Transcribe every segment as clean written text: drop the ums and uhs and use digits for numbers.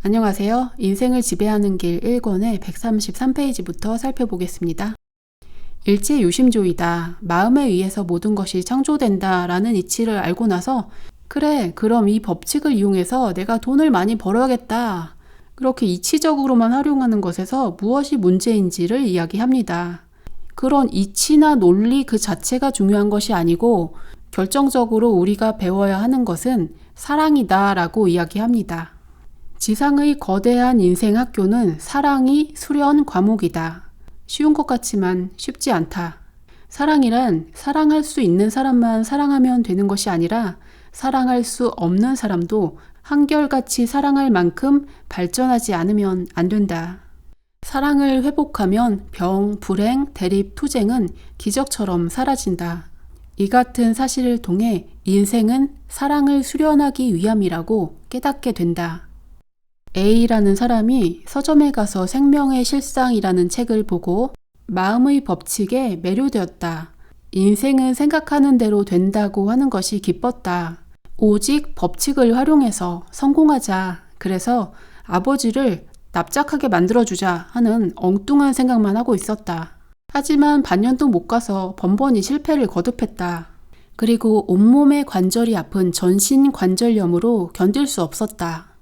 안녕하세요. 인생을 지배하는 길 1권의 133페이지부터 살펴보겠습니다. 일체유심조이다. 마음에 의해서 모든 것이 창조된다 라는 이치를 알고 나서 그래, 그럼 이 법칙을 이용해서 내가 돈을 많이 벌어야겠다. 그렇게 이치적으로만 활용하는 것에서 무엇이 문제인지를 이야기합니다. 그런 이치나 논리 그 자체가 중요한 것이 아니고 결정적으로 우리가 배워야 하는 것은 사랑이다 라고 이야기합니다. 지상의 거대한 인생 학교는 사랑이 수련 과목이다. 쉬운 것 같지만 쉽지 않다. 사랑이란 사랑할 수 있는 사람만 사랑하면 되는 것이 아니라 사랑할 수 없는 사람도 한결같이 사랑할 만큼 발전하지 않으면 안 된다. 사랑을 회복하면 병, 불행, 대립, 투쟁은 기적처럼 사라진다. 이 같은 사실을 통해 인생은 사랑을 수련하기 위함이라고 깨닫게 된다. A라는 사람이 서점에 가서 생명의 실상이라는 책을 보고 마음의 법칙에 매료되었다. 인생은 생각하는 대로 된다고 하는 것이 기뻤다. 오직 법칙을 활용해서 성공하자. 그래서 아버지를 납작하게 만들어주자 하는 엉뚱한 생각만 하고 있었다. 하지만 반년도 못 가서 번번이 실패를 거듭했다. 그리고 온몸의 관절이 아픈 전신관절염으로 견딜 수 없었다.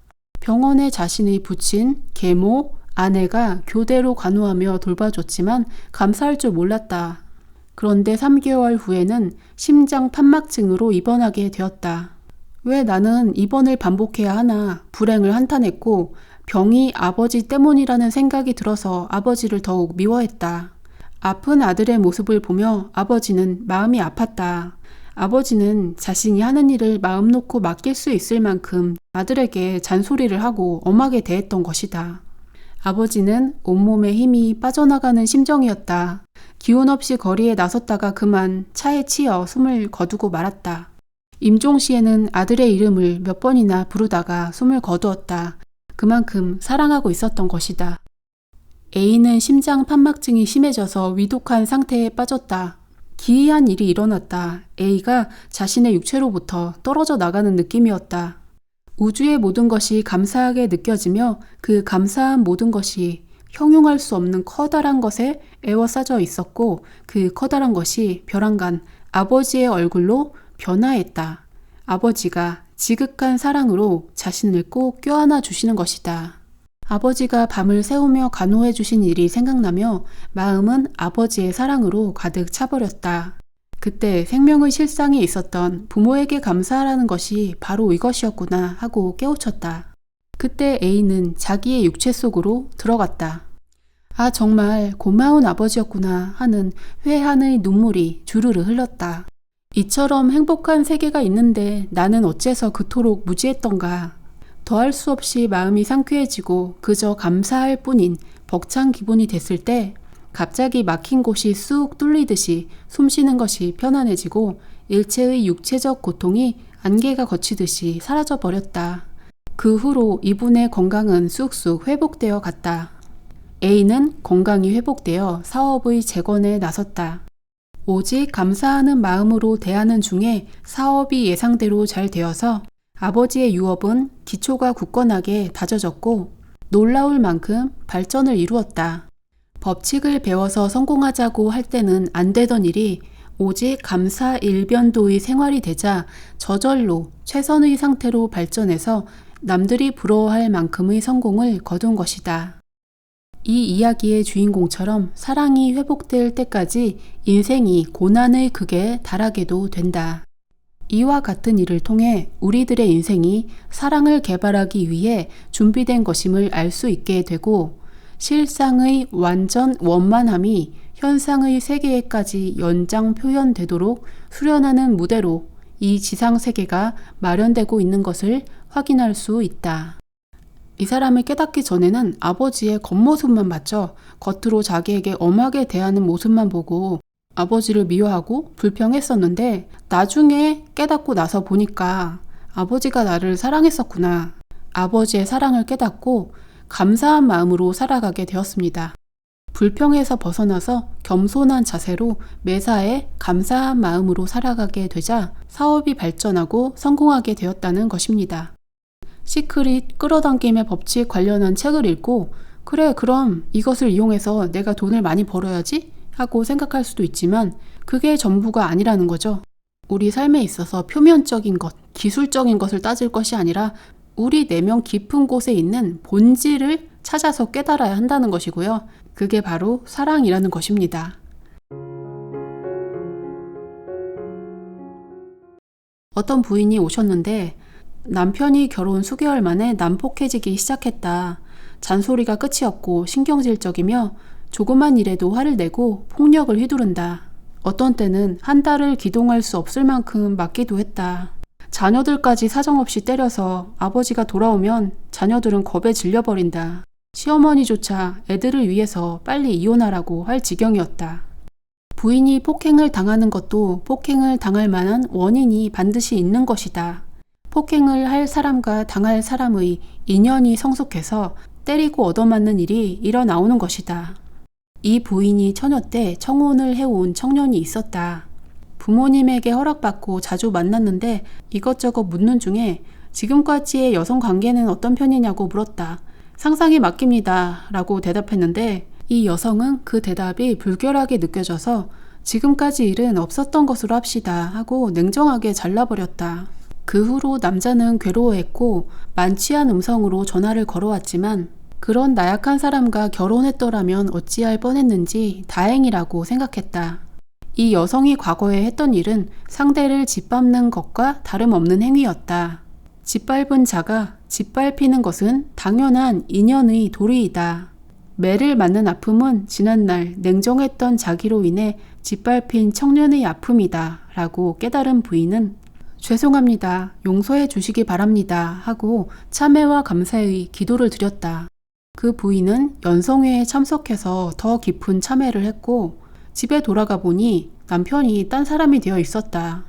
병원에 자신의 부친, 계모, 아내가 교대로 간호하며 돌봐줬지만 감사할 줄 몰랐다. 그런데 3개월 후에는 심장 판막증으로 입원하게 되었다. 왜 나는 입원을 반복해야 하나 불행을 한탄했고 병이 아버지 때문이라는 생각이 들어서 아버지를 더욱 미워했다. 아픈 아들의 모습을 보며 아버지는 마음이 아팠다. 아버지는 자신이 하는 일을 마음 놓고 맡길 수 있을 만큼 아들에게 잔소리를 하고 엄하게 대했던 것이다. 아버지는 온몸에 힘이 빠져나가는 심정이었다. 기운 없이 거리에 나섰다가 그만 차에 치여 숨을 거두고 말았다. 임종시에는 아들의 이름을 몇 번이나 부르다가 숨을 거두었다. 그만큼 사랑하고 있었던 것이다. A는 심장 판막증이 심해져서 위독한 상태에 빠졌다. 기이한 일이 일어났다. A가 자신의 육체로부터 떨어져 나가는 느낌이었다. 우주의 모든 것이 감사하게 느껴지며 그 감사한 모든 것이 형용할 수 없는 커다란 것에 에워싸져 있었고 그 커다란 것이 벼랑간 아버지의 얼굴로 변화했다. 아버지가 지극한 사랑으로 자신을 꼭 껴안아 주시는 것이다. 아버지가 밤을 새우며 간호해 주신 일이 생각나며 마음은 아버지의 사랑으로 가득 차버렸다. 그때 생명의 실상이 있었던 부모에게 감사하라는 것이 바로 이것이었구나 하고 깨우쳤다. 그때 A는 자기의 육체 속으로 들어갔다. 아, 정말 고마운 아버지였구나 하는 회한의 눈물이 주르르 흘렀다. 이처럼 행복한 세계가 있는데 나는 어째서 그토록 무지했던가. 더할 수 없이 마음이 상쾌해지고 그저 감사할 뿐인 벅찬 기분이 됐을 때 갑자기 막힌 곳이 쑥 뚫리듯이 숨쉬는 것이 편안해지고 일체의 육체적 고통이 안개가 걷히듯이 사라져 버렸다. 그 후로 이분의 건강은 쑥쑥 회복되어 갔다. A는 건강이 회복되어 사업의 재건에 나섰다. 오직 감사하는 마음으로 대하는 중에 사업이 예상대로 잘 되어서 아버지의 유업은 기초가 굳건하게 다져졌고 놀라울 만큼 발전을 이루었다. 법칙을 배워서 성공하자고 할 때는 안 되던 일이 오직 감사 일변도의 생활이 되자 저절로 최선의 상태로 발전해서 남들이 부러워할 만큼의 성공을 거둔 것이다. 이 이야기의 주인공처럼 사랑이 회복될 때까지 인생이 고난의 극에 달하게도 된다. 이와 같은 일을 통해 우리들의 인생이 사랑을 개발하기 위해 준비된 것임을 알 수 있게 되고 실상의 완전 원만함이 현상의 세계에까지 연장 표현되도록 수련하는 무대로 이 지상 세계가 마련되고 있는 것을 확인할 수 있다. 이 사람을 깨닫기 전에는 아버지의 겉모습만 봤죠. 겉으로 자기에게 엄하게 대하는 모습만 보고 아버지를 미워하고 불평했었는데 나중에 깨닫고 나서 보니까 아버지가 나를 사랑했었구나. 아버지의 사랑을 깨닫고 감사한 마음으로 살아가게 되었습니다. 불평에서 벗어나서 겸손한 자세로 매사에 감사한 마음으로 살아가게 되자 사업이 발전하고 성공하게 되었다는 것입니다. 시크릿 끌어당김의 법칙 관련한 책을 읽고 그래 그럼 이것을 이용해서 내가 돈을 많이 벌어야지 하고 생각할 수도 있지만 그게 전부가 아니라는 거죠. 우리 삶에 있어서 표면적인 것, 기술적인 것을 따질 것이 아니라 우리 내면 깊은 곳에 있는 본질을 찾아서 깨달아야 한다는 것이고요. 그게 바로 사랑이라는 것입니다. 어떤 부인이 오셨는데 남편이 결혼 수개월 만에 난폭해지기 시작했다. 잔소리가 끝이 없고 신경질적이며 조그만 일에도 화를 내고 폭력을 휘두른다. 어떤 때는 한 달을 기동할 수 없을 만큼 맞기도 했다. 자녀들까지 사정없이 때려서 아버지가 돌아오면 자녀들은 겁에 질려버린다. 시어머니조차 애들을 위해서 빨리 이혼하라고 할 지경이었다. 부인이 폭행을 당하는 것도 폭행을 당할 만한 원인이 반드시 있는 것이다. 폭행을 할 사람과 당할 사람의 인연이 성숙해서 때리고 얻어맞는 일이 일어나오는 것이다. 이 부인이 처녀 때 청혼을 해온 청년이 있었다. 부모님에게 허락받고 자주 만났는데 이것저것 묻는 중에 지금까지의 여성 관계는 어떤 편이냐고 물었다. 상상이 맡깁니다 라고 대답했는데 이 여성은 그 대답이 불결하게 느껴져서 지금까지 일은 없었던 것으로 합시다 하고 냉정하게 잘라버렸다. 그 후로 남자는 괴로워했고 만취한 음성으로 전화를 걸어왔지만 그런 나약한 사람과 결혼했더라면 어찌할 뻔했는지 다행이라고 생각했다. 이 여성이 과거에 했던 일은 상대를 짓밟는 것과 다름없는 행위였다. 짓밟은 자가 짓밟히는 것은 당연한 인연의 도리이다. 매를 맞는 아픔은 지난날 냉정했던 자기로 인해 짓밟힌 청년의 아픔이다 라고 깨달은 부인은 죄송합니다. 용서해 주시기 바랍니다 하고 참회와 감사의 기도를 드렸다. 그 부인은 연성회에 참석해서 더 깊은 참회를 했고 집에 돌아가 보니 남편이 딴 사람이 되어 있었다.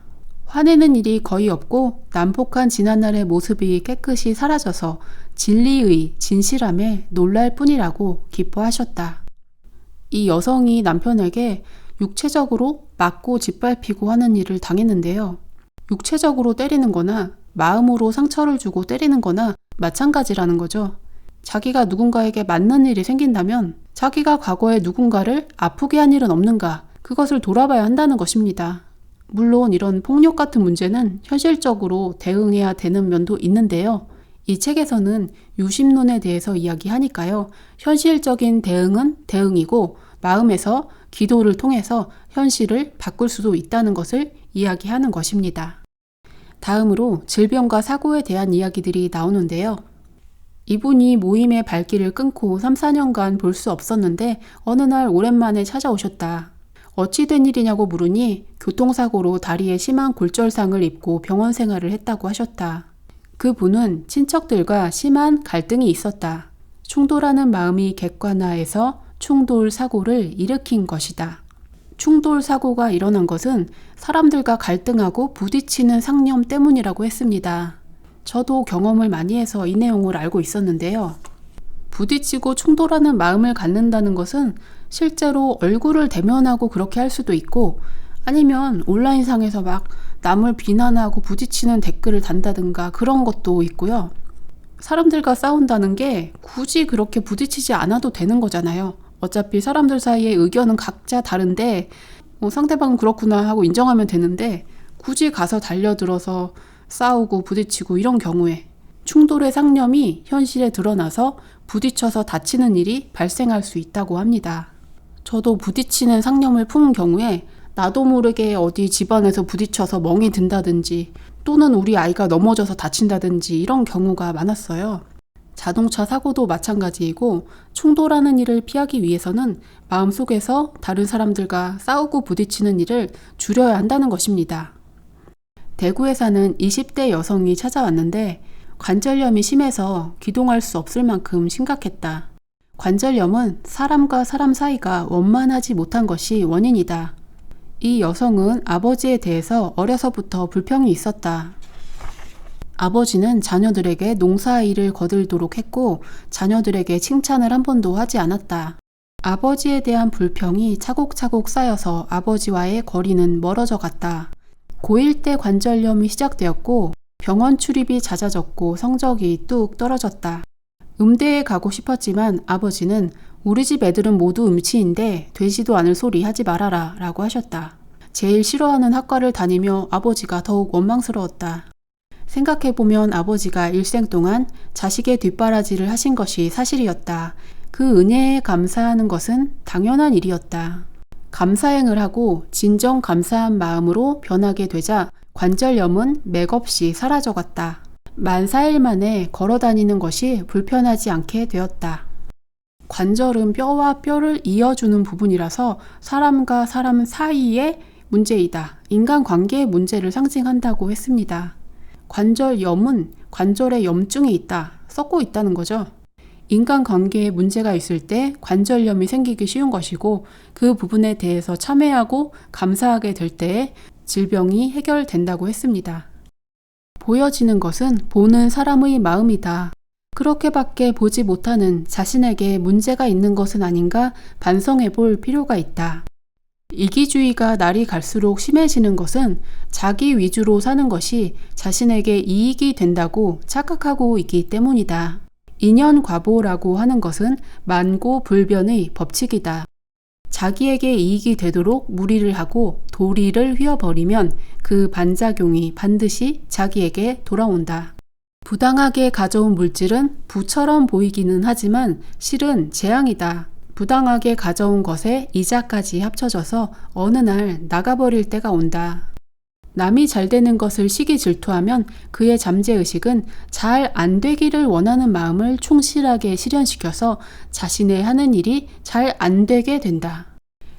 화내는 일이 거의 없고 난폭한 지난날의 모습이 깨끗이 사라져서 진리의 진실함에 놀랄 뿐이라고 기뻐하셨다. 이 여성이 남편에게 육체적으로 맞고 짓밟히고 하는 일을 당했는데요. 육체적으로 때리는 거나 마음으로 상처를 주고 때리는 거나 마찬가지라는 거죠. 자기가 누군가에게 맞는 일이 생긴다면 자기가 과거에 누군가를 아프게 한 일은 없는가 그것을 돌아봐야 한다는 것입니다. 물론 이런 폭력 같은 문제는 현실적으로 대응해야 되는 면도 있는데요. 이 책에서는 유심론에 대해서 이야기하니까요. 현실적인 대응은 대응이고 마음에서 기도를 통해서 현실을 바꿀 수도 있다는 것을 이야기하는 것입니다. 다음으로 질병과 사고에 대한 이야기들이 나오는데요. 이분이 모임의 발길을 끊고 3, 4년간 볼 수 없었는데 어느 날 오랜만에 찾아오셨다. 어찌 된 일이냐고 물으니 교통사고로 다리에 심한 골절상을 입고 병원 생활을 했다고 하셨다. 그분은 친척들과 심한 갈등이 있었다. 충돌하는 마음이 객관화해서 충돌 사고를 일으킨 것이다. 충돌 사고가 일어난 것은 사람들과 갈등하고 부딪히는 상념 때문이라고 했습니다. 저도 경험을 많이 해서 이 내용을 알고 있었는데요. 부딪히고 충돌하는 마음을 갖는다는 것은 실제로 얼굴을 대면하고 그렇게 할 수도 있고 아니면 온라인상에서 막 남을 비난하고 부딪히는 댓글을 단다든가 그런 것도 있고요. 사람들과 싸운다는 게 굳이 그렇게 부딪히지 않아도 되는 거잖아요. 어차피 사람들 사이의 의견은 각자 다른데 상대방은 그렇구나 하고 인정하면 되는데 굳이 가서 달려들어서 싸우고 부딪히고 이런 경우에 충돌의 상념이 현실에 드러나서 부딪혀서 다치는 일이 발생할 수 있다고 합니다. 저도 부딪히는 상념을 품은 경우에 나도 모르게 어디 집안에서 부딪혀서 멍이 든다든지 또는 우리 아이가 넘어져서 다친다든지 이런 경우가 많았어요. 자동차 사고도 마찬가지이고 충돌하는 일을 피하기 위해서는 마음속에서 다른 사람들과 싸우고 부딪히는 일을 줄여야 한다는 것입니다. 대구에 사는 20대 여성이 찾아왔는데 관절염이 심해서 기동할 수 없을 만큼 심각했다. 관절염은 사람과 사람 사이가 원만하지 못한 것이 원인이다. 이 여성은 아버지에 대해서 어려서부터 불평이 있었다. 아버지는 자녀들에게 농사일을 거들도록 했고 자녀들에게 칭찬을 한 번도 하지 않았다. 아버지에 대한 불평이 차곡차곡 쌓여서 아버지와의 거리는 멀어져 갔다. 고1 때 관절염이 시작되었고 병원 출입이 잦아졌고 성적이 뚝 떨어졌다. 음대에 가고 싶었지만 아버지는 우리 집 애들은 모두 음치인데 되지도 않을 소리 하지 말아라 라고 하셨다. 제일 싫어하는 학과를 다니며 아버지가 더욱 원망스러웠다. 생각해보면 아버지가 일생 동안 자식의 뒷바라지를 하신 것이 사실이었다. 그 은혜에 감사하는 것은 당연한 일이었다. 감사행을 하고 진정 감사한 마음으로 변하게 되자 관절염은 맥없이 사라져갔다. 만 4일 만에 걸어다니는 것이 불편하지 않게 되었다. 관절은 뼈와 뼈를 이어주는 부분이라서 사람과 사람 사이의 문제이다. 인간관계의 문제를 상징한다고 했습니다. 관절염은 관절에 염증이 있다, 썩고 있다는 거죠. 인간관계에 문제가 있을 때 관절염이 생기기 쉬운 것이고 그 부분에 대해서 참회하고 감사하게 될 때에 질병이 해결된다고 했습니다. 보여지는 것은 보는 사람의 마음이다. 그렇게밖에 보지 못하는 자신에게 문제가 있는 것은 아닌가 반성해 볼 필요가 있다. 이기주의가 날이 갈수록 심해지는 것은 자기 위주로 사는 것이 자신에게 이익이 된다고 착각하고 있기 때문이다. 인연과보라고 하는 것은 만고불변의 법칙이다. 자기에게 이익이 되도록 무리를 하고 도리를 휘어버리면 그 반작용이 반드시 자기에게 돌아온다. 부당하게 가져온 물질은 부처럼 보이기는 하지만 실은 재앙이다. 부당하게 가져온 것에 이자까지 합쳐져서 어느 날 나가버릴 때가 온다. 남이 잘 되는 것을 시기 질투하면 그의 잠재의식은 잘 안 되기를 원하는 마음을 충실하게 실현시켜서 자신의 하는 일이 잘 안 되게 된다.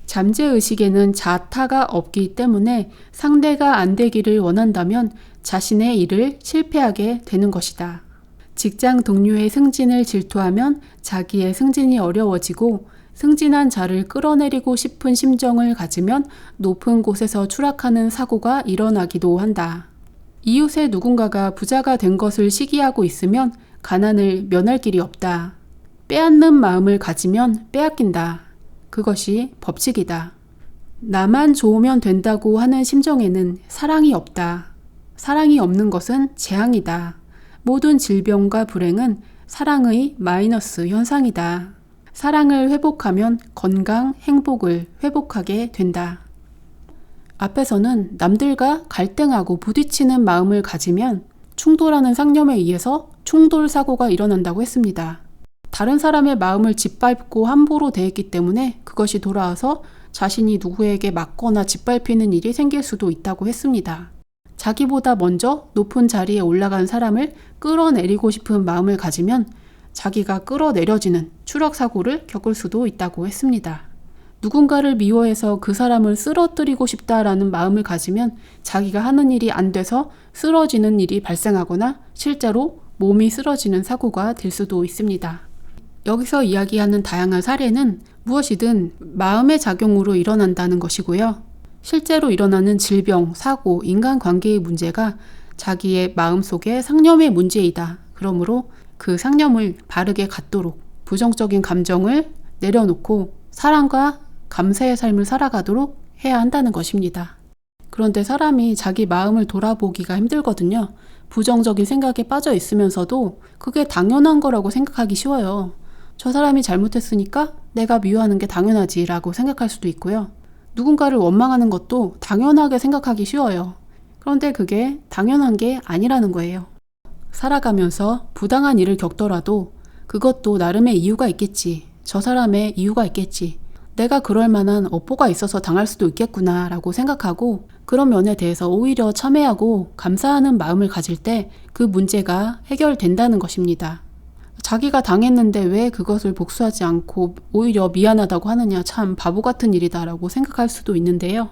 잠재의식에는 자타가 없기 때문에 상대가 안 되기를 원한다면 자신의 일을 실패하게 되는 것이다. 직장 동료의 승진을 질투하면 자기의 승진이 어려워지고 승진한 자를 끌어내리고 싶은 심정을 가지면 높은 곳에서 추락하는 사고가 일어나기도 한다. 이웃의 누군가가 부자가 된 것을 시기하고 있으면 가난을 면할 길이 없다. 빼앗는 마음을 가지면 빼앗긴다. 그것이 법칙이다. 나만 좋으면 된다고 하는 심정에는 사랑이 없다. 사랑이 없는 것은 재앙이다. 모든 질병과 불행은 사랑의 마이너스 현상이다. 사랑을 회복하면 건강, 행복을 회복하게 된다. 앞에서는 남들과 갈등하고 부딪히는 마음을 가지면 충돌하는 상념에 의해서 충돌 사고가 일어난다고 했습니다. 다른 사람의 마음을 짓밟고 함부로 대했기 때문에 그것이 돌아와서 자신이 누구에게 맞거나 짓밟히는 일이 생길 수도 있다고 했습니다. 자기보다 먼저 높은 자리에 올라간 사람을 끌어내리고 싶은 마음을 가지면 자기가 끌어내려지는 추락사고를 겪을 수도 있다고 했습니다. 누군가를 미워해서 그 사람을 쓰러뜨리고 싶다라는 마음을 가지면 자기가 하는 일이 안 돼서 쓰러지는 일이 발생하거나 실제로 몸이 쓰러지는 사고가 될 수도 있습니다. 여기서 이야기하는 다양한 사례는 무엇이든 마음의 작용으로 일어난다는 것이고요. 실제로 일어나는 질병, 사고, 인간관계의 문제가 자기의 마음속의 상념의 문제이다. 그러므로 그 상념을 바르게 갖도록 부정적인 감정을 내려놓고 사랑과 감사의 삶을 살아가도록 해야 한다는 것입니다. 그런데 사람이 자기 마음을 돌아보기가 힘들거든요. 부정적인 생각에 빠져 있으면서도 그게 당연한 거라고 생각하기 쉬워요. 저 사람이 잘못했으니까 내가 미워하는 게 당연하지 라고 생각할 수도 있고요. 누군가를 원망하는 것도 당연하게 생각하기 쉬워요. 그런데 그게 당연한 게 아니라는 거예요. 살아가면서 부당한 일을 겪더라도 그것도 나름의 이유가 있겠지. 저 사람의 이유가 있겠지. 내가 그럴 만한 업보가 있어서 당할 수도 있겠구나 라고 생각하고 그런 면에 대해서 오히려 참회하고 감사하는 마음을 가질 때 그 문제가 해결된다는 것입니다. 자기가 당했는데 왜 그것을 복수하지 않고 오히려 미안하다고 하느냐, 참 바보 같은 일이다 라고 생각할 수도 있는데요.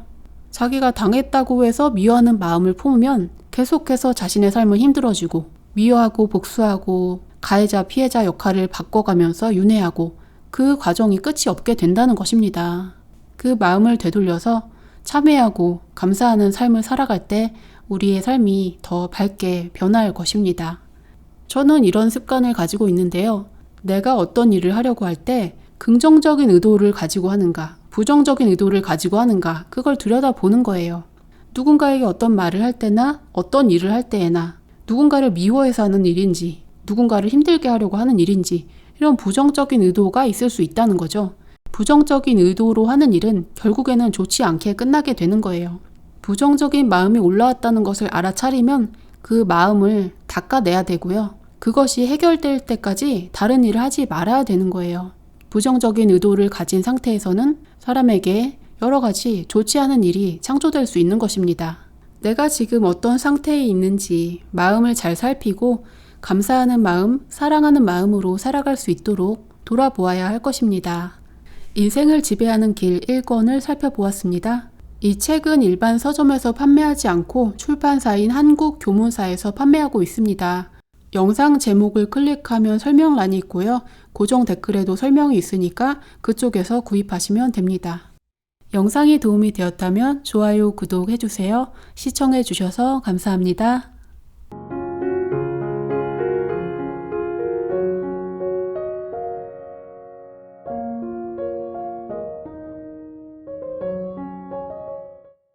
자기가 당했다고 해서 미워하는 마음을 품으면 계속해서 자신의 삶은 힘들어지고 미워하고 복수하고 가해자 피해자 역할을 바꿔가면서 윤회하고 그 과정이 끝이 없게 된다는 것입니다. 그 마음을 되돌려서 참회하고 감사하는 삶을 살아갈 때 우리의 삶이 더 밝게 변할 것입니다. 저는 이런 습관을 가지고 있는데요. 내가 어떤 일을 하려고 할 때 긍정적인 의도를 가지고 하는가, 부정적인 의도를 가지고 하는가, 그걸 들여다보는 거예요. 누군가에게 어떤 말을 할 때나 어떤 일을 할 때에나 누군가를 미워해서 하는 일인지, 누군가를 힘들게 하려고 하는 일인지, 이런 부정적인 의도가 있을 수 있다는 거죠. 부정적인 의도로 하는 일은 결국에는 좋지 않게 끝나게 되는 거예요. 부정적인 마음이 올라왔다는 것을 알아차리면 그 마음을 닦아내야 되고요. 그것이 해결될 때까지 다른 일을 하지 말아야 되는 거예요. 부정적인 의도를 가진 상태에서는 사람에게 여러 가지 좋지 않은 일이 창조될 수 있는 것입니다. 내가 지금 어떤 상태에 있는지 마음을 잘 살피고 감사하는 마음, 사랑하는 마음으로 살아갈 수 있도록 돌아보아야 할 것입니다. 인생을 지배하는 길 1권을 살펴보았습니다. 이 책은 일반 서점에서 판매하지 않고 출판사인 한국교문사에서 판매하고 있습니다. 영상 제목을 클릭하면 설명란이 있고요. 고정 댓글에도 설명이 있으니까 그쪽에서 구입하시면 됩니다. 영상이 도움이 되었다면 좋아요, 구독해주세요. 시청해주셔서 감사합니다.